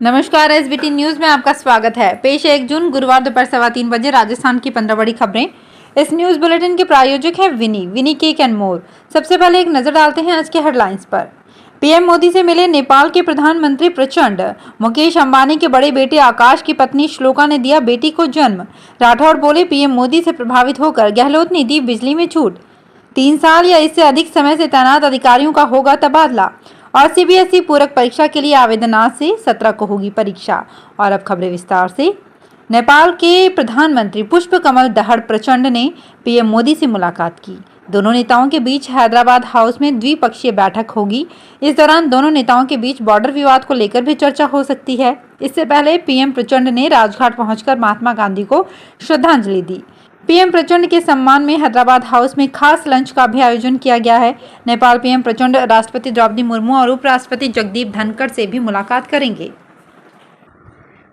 नमस्कार, SBT news में आपका स्वागत है। पेश है 1 जून गुरुवार दोपहर 3:15 बजे राजस्थान की 15 बड़ी खबरें। इस न्यूज बुलेटिन के प्रायोजक हैं विनी केक एंड मोर। सबसे पहले एक नजर डालते हैं आज के हेडलाइंस पर। पीएम मोदी से मिले नेपाल के प्रधानमंत्री प्रचंड। मुकेश अंबानी के बड़े बेटे आकाश की पत्नी श्लोका ने दिया बेटी को जन्म। राठौड़ बोले, पीएम मोदी से प्रभावित होकर गहलोत ने दी बिजली में छूट। 3 साल या इससे अधिक समय से तैनात अधिकारियों का होगा तबादला। और सीबीएसई पूरक परीक्षा के लिए आवेदन आज से 17 को होगी परीक्षा। और अब खबरें विस्तार से। नेपाल के प्रधानमंत्री पुष्प कमल दहड़ प्रचंड ने पीएम मोदी से मुलाकात की। दोनों नेताओं के बीच हैदराबाद हाउस में द्विपक्षीय बैठक होगी। इस दौरान दोनों नेताओं के बीच बॉर्डर विवाद को लेकर भी चर्चा हो सकती है। इससे पहले पीएम प्रचंड ने राजघाट पहुंचकर महात्मा गांधी को श्रद्धांजलि दी। पीएम प्रचंड के सम्मान में हैदराबाद हाउस में खास लंच का भी आयोजन किया गया है। नेपाल पीएम प्रचंड राष्ट्रपति द्रौपदी मुर्मू और उपराष्ट्रपति जगदीप धनखड़ से भी मुलाकात करेंगे।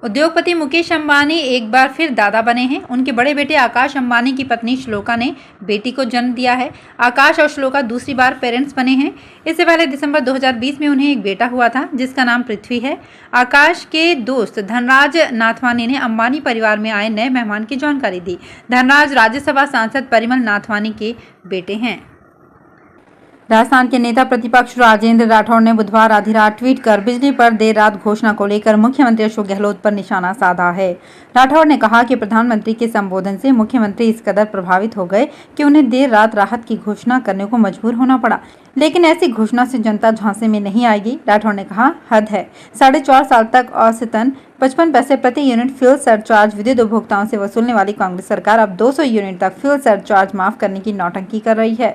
उद्योगपति मुकेश अंबानी एक बार फिर दादा बने हैं। उनके बड़े बेटे आकाश अंबानी की पत्नी श्लोका ने बेटी को जन्म दिया है। आकाश और श्लोका दूसरी बार पेरेंट्स बने हैं। इससे पहले दिसंबर 2020 में उन्हें एक बेटा हुआ था जिसका नाम पृथ्वी है। आकाश के दोस्त धनराज नाथवानी ने अंबानी परिवार में आए नए मेहमान की जानकारी दी। धनराज राज्यसभा सांसद परिमल नाथवानी के बेटे हैं। राजस्थान के नेता प्रतिपक्ष राजेंद्र राठौड़ ने बुधवार आधी रात ट्वीट कर बिजली पर देर रात घोषणा को लेकर मुख्यमंत्री अशोक गहलोत पर निशाना साधा है। राठौड़ ने कहा कि प्रधानमंत्री के संबोधन से मुख्यमंत्री इस कदर प्रभावित हो गए कि उन्हें देर रात राहत की घोषणा करने को मजबूर होना पड़ा, लेकिन ऐसी घोषणा से जनता झांसे में नहीं आएगी। राठौड़ ने कहा, हद है। 4.5 साल तक औसतन 55 पैसे प्रति यूनिट फ्यूल सरचार्ज विद्युत उपभोक्ताओं से वसूलने वाली कांग्रेस सरकार अब 200 यूनिट तक फ्यूल सरचार्ज माफ करने की नौटंकी कर रही है।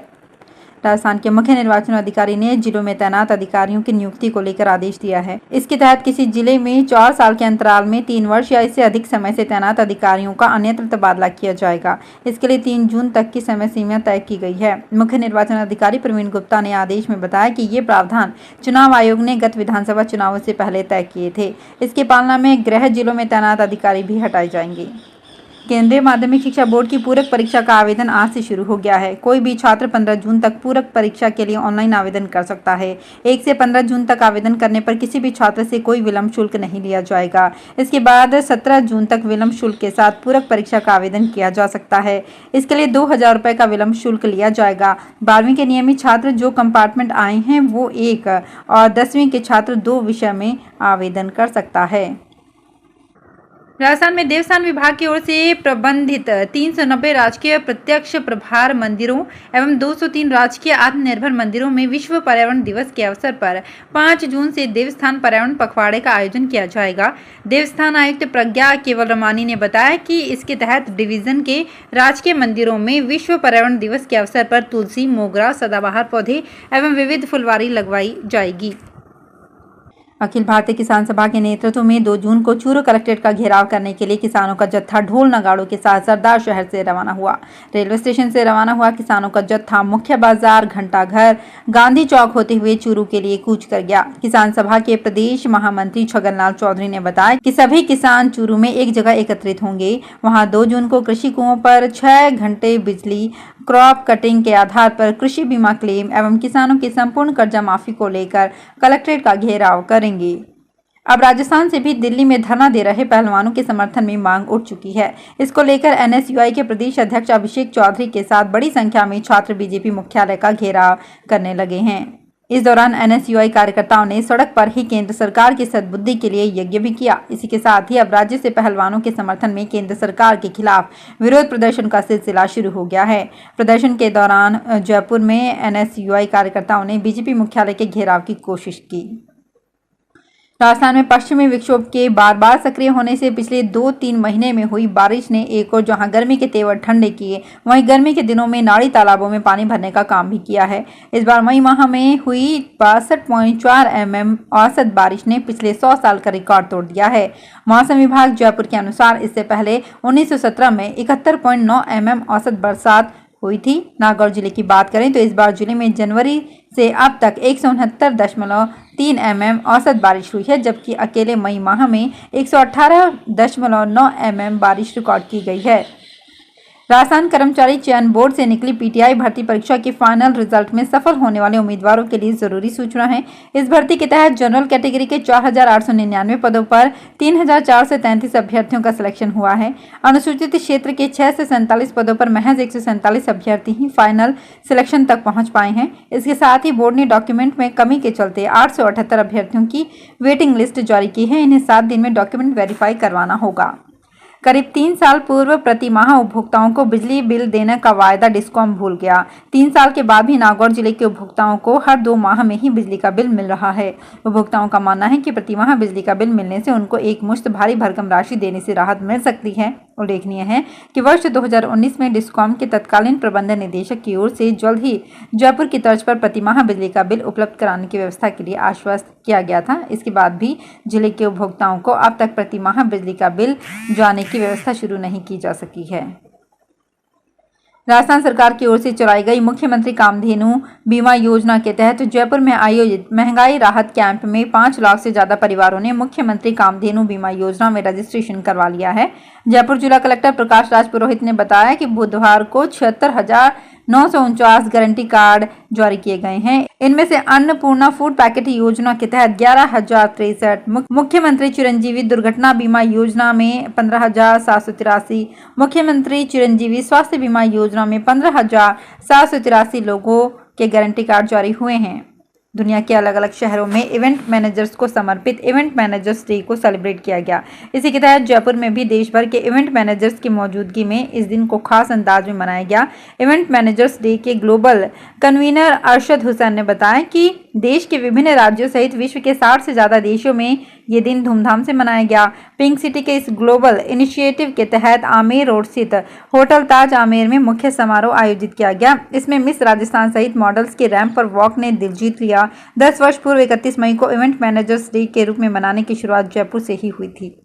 राजस्थान के मुख्य निर्वाचन अधिकारी ने जिलों में तैनात अधिकारियों की नियुक्ति को लेकर आदेश दिया है। इसके तहत किसी जिले में 4 साल के अंतराल में 3 वर्ष या इससे अधिक समय से तैनात अधिकारियों का अन्यत्र तबादला किया जाएगा। इसके लिए 3 जून तक की समय सीमा तय की गई है। मुख्य निर्वाचन अधिकारी प्रवीण गुप्ता ने आदेश में बताया कि ये प्रावधान चुनाव आयोग ने गत विधानसभा चुनावों से पहले तय किए थे। इसकी पालना में गृह जिलों में तैनात अधिकारी भी हटाए जाएंगे। केंद्रीय माध्यमिक शिक्षा बोर्ड की पूरक परीक्षा का आवेदन आज से शुरू हो गया है। कोई भी छात्र 15 जून तक पूरक परीक्षा के लिए ऑनलाइन आवेदन कर सकता है। 1 से 15 जून तक आवेदन करने पर किसी भी छात्र से कोई विलंब शुल्क नहीं लिया जाएगा। इसके बाद 17 जून तक विलंब शुल्क के साथ पूरक परीक्षा का आवेदन किया जा सकता है। इसके लिए 2000 रुपये का विलंब शुल्क लिया जाएगा। 12वीं के नियमित छात्र जो कंपार्टमेंट आए हैं वो 1 और 10वीं के छात्र 2 विषय में आवेदन कर सकता है। राजस्थान में देवस्थान विभाग की ओर से प्रबंधित 390 राजकीय प्रत्यक्ष प्रभार मंदिरों एवं 203 राजकीय आत्मनिर्भर मंदिरों में विश्व पर्यावरण दिवस के अवसर पर 5 जून से देवस्थान पर्यावरण पखवाड़े का आयोजन किया जाएगा। देवस्थान आयुक्त प्रज्ञा केवलरमानी ने बताया कि इसके तहत डिवीजन के राजकीय मंदिरों में विश्व पर्यावरण दिवस के अवसर पर तुलसी, मोगरा, सदाबहार पौधे एवं विविध फुलवारी लगवाई जाएगी। अखिल भारतीय किसान सभा के नेतृत्व में 2 जून को चूरू कलेक्ट्रेट का घेराव करने के लिए किसानों का जत्था ढोल नगाड़ों के साथ सरदार शहर से रवाना हुआ। रेलवे स्टेशन से रवाना हुआ किसानों का जत्था मुख्य बाजार, घंटाघर, गांधी चौक होते हुए चूरू के लिए कूच कर गया। किसान सभा के प्रदेश महामंत्री छगनलाल चौधरी ने बताया कि सभी किसान चूरू में एक जगह एकत्रित होंगे। वहां 2 जून को कृषि कुओं पर 6 घंटे बिजली, क्रॉप कटिंग के आधार पर कृषि बीमा क्लेम एवं किसानों की संपूर्ण कर्जा माफी को लेकर कलेक्ट्रेट का घेराव करेंगे। अब राजस्थान से भी दिल्ली में धरना दे रहे पहलवानों के समर्थन में मांग उठ चुकी है। इसको लेकर एनएसयूआई के प्रदेश अध्यक्ष अभिषेक चौधरी के साथ बड़ी संख्या में छात्र बीजेपी मुख्यालय का घेराव करने लगे हैं। इस दौरान एनएसयूआई कार्यकर्ताओं ने सड़क पर ही केंद्र सरकार की सद्बुद्धि के लिए यज्ञ भी किया। इसी के साथ ही अब राज्य से पहलवानों के समर्थन में केंद्र सरकार के खिलाफ विरोध प्रदर्शन का सिलसिला शुरू हो गया है। प्रदर्शन के दौरान जयपुर में एनएसयूआई कार्यकर्ताओं ने बीजेपी मुख्यालय के घेराव की कोशिश की। राजस्थान में पश्चिमी विक्षोभ के बार बार सक्रिय होने से पिछले 2-3 महीने में हुई बारिश ने एक और जहां गर्मी के तेवर ठंडे किए, वहीं गर्मी के दिनों में नाड़ी तालाबों में पानी भरने का काम भी किया है। इस बार मई माह में हुई 62.4 mm औसत बारिश ने पिछले 100 साल का रिकॉर्ड तोड़ दिया है। मौसम विभाग जयपुर के अनुसार इससे पहले 1917 में 71.9 mm औसत बरसात हुई थी। नागौर जिले की बात करें तो इस बार जिले में जनवरी से अब तक 169.3 mm औसत बारिश हुई है, जबकि अकेले मई माह में 118.9 mm बारिश रिकॉर्ड की गई है। राजस्थान कर्मचारी चयन बोर्ड से निकली पीटीआई भर्ती परीक्षा के फाइनल रिजल्ट में सफल होने वाले उम्मीदवारों के लिए जरूरी सूचना है। इस भर्ती के तहत जनरल कैटेगरी के 4,899 पदों पर 3,433 अभ्यर्थियों का सिलेक्शन हुआ है। अनुसूचित क्षेत्र के 6 से 47 पदों पर महज 147 अभ्यर्थी ही फाइनल सिलेक्शन तक पहुंच पाए हैं। इसके साथ ही बोर्ड ने डॉक्यूमेंट में कमी के चलते 878 अभ्यर्थियों की वेटिंग लिस्ट जारी की है। इन्हें 7 दिन में डॉक्यूमेंट वेरीफाई करवाना होगा। करीब 3 साल पूर्व प्रति माह उपभोक्ताओं को बिजली बिल देने का वायदा डिस्कॉम भूल गया। 3 साल के बाद भी नागौर जिले के उपभोक्ताओं को हर 2 माह में ही बिजली का बिल मिल रहा है। उपभोक्ताओं का मानना है कि प्रति माह बिजली का बिल मिलने से उनको एक मुश्त भारी भरकम राशि देने से राहत मिल सकती है। उल्लेखनीय है कि वर्ष 2019 में डिस्कॉम के तत्कालीन प्रबंध निदेशक की ओर से जल्द ही जयपुर की तर्ज पर प्रति माह बिजली का बिल उपलब्ध कराने की व्यवस्था के लिए आश्वस्त किया गया था। इसके बाद भी जिले के उपभोक्ताओं को अब तक प्रति माह बिजली का बिल जाने की व्यवस्था शुरू नहीं की जा सकी है। राजस्थान सरकार की ओर से चलाई गई मुख्यमंत्री कामधेनु बीमा योजना के तहत जयपुर में आयोजित महंगाई राहत कैंप में 5 लाख से ज्यादा परिवारों ने मुख्यमंत्री कामधेनु बीमा योजना में रजिस्ट्रेशन करवा लिया है। जयपुर जिला कलेक्टर प्रकाश राज पुरोहित ने बताया कि बुधवार को 76,949 गारंटी कार्ड जारी किए गए हैं। इनमें से अन्नपूर्णा फूड पैकेट योजना के तहत 11,063, मुख्यमंत्री चिरंजीवी दुर्घटना बीमा योजना में 15,783, मुख्यमंत्री चिरंजीवी स्वास्थ्य बीमा योजना में 15,783 लोगों के गारंटी कार्ड जारी हुए हैं। दुनिया के अलग अलग शहरों में इवेंट मैनेजर्स को समर्पित इवेंट मैनेजर्स डे को सेलिब्रेट किया गया। इसी के तहत जयपुर में भी देश भर के इवेंट मैनेजर्स की मौजूदगी में इस दिन को खास अंदाज में मनाया गया। इवेंट मैनेजर्स डे के ग्लोबल कन्वीनर अरशद हुसैन ने बताया कि देश के विभिन्न राज्यों सहित विश्व के 60 से ज्यादा देशों में ये दिन धूमधाम से मनाया गया। पिंक सिटी के इस ग्लोबल इनिशिएटिव के तहत आमेर रोड स्थित होटल ताज आमेर में मुख्य समारोह आयोजित किया गया। इसमें मिस राजस्थान सहित मॉडल्स के रैंप पर वॉक ने दिल जीत लिया। 10 वर्ष पूर्व 31 मई को इवेंट मैनेजर्स डे के रूप में मनाने की शुरुआत जयपुर से ही हुई थी।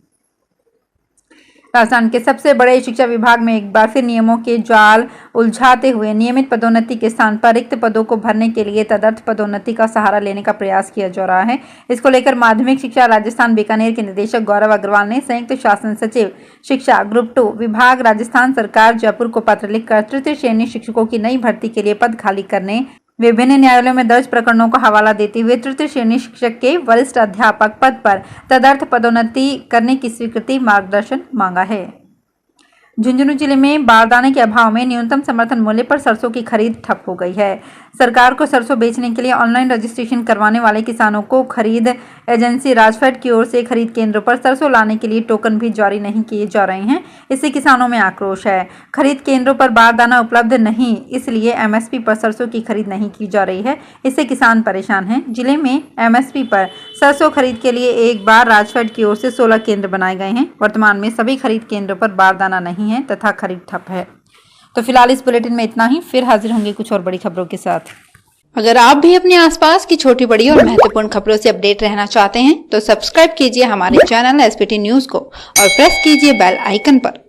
राजस्थान के सबसे बड़े शिक्षा विभाग में एक बार फिर नियमों के जाल उलझाते हुए नियमित पदोन्नति के स्थान पर रिक्त पदों को भरने के लिए तदर्थ पदोन्नति का सहारा लेने का प्रयास किया जा रहा है। इसको लेकर माध्यमिक शिक्षा राजस्थान बीकानेर के निदेशक गौरव अग्रवाल ने संयुक्त शासन सचिव शिक्षा ग्रुप 2 विभाग राजस्थान सरकार जयपुर को पत्र लिखकर तृतीय श्रेणी शिक्षकों की नई भर्ती के लिए पद खाली करने, विभिन्न न्यायालयों में दर्ज प्रकरणों का हवाला देते हुए तृतीय श्रेणी शिक्षक के वरिष्ठ अध्यापक पद पर तदर्थ पदोन्नति करने की स्वीकृति मार्गदर्शन मांगा है। झुंझुनू जिले में बारदाने के अभाव में न्यूनतम समर्थन मूल्य पर सरसों की खरीद ठप हो गई है। सरकार को सरसों बेचने के लिए ऑनलाइन रजिस्ट्रेशन करवाने वाले किसानों को खरीद एजेंसी राजफेड की ओर से खरीद केंद्रों पर सरसों लाने के लिए टोकन भी जारी नहीं किए जा रहे हैं। इससे किसानों में आक्रोश है। खरीद केंद्रों पर बारदाना उपलब्ध नहीं, इसलिए एमएसपी पर सरसों की खरीद नहीं की जा रही है। इससे किसान परेशान हैं। जिले में एमएसपी पर सरसों खरीद के लिए एक बार राजफेड की ओर से 16 केंद्र बनाए गए हैं। वर्तमान में सभी खरीद केंद्रों पर बारदाना नहीं है तथा खरीद ठप है। तो फिलहाल इस बुलेटिन में इतना ही। फिर हाजिर होंगे कुछ और बड़ी खबरों के साथ। अगर आप भी अपने आसपास की छोटी बड़ी और महत्वपूर्ण खबरों से अपडेट रहना चाहते हैं तो सब्सक्राइब कीजिए हमारे चैनल एसपीटी न्यूज को और प्रेस कीजिए बेल आइकन पर।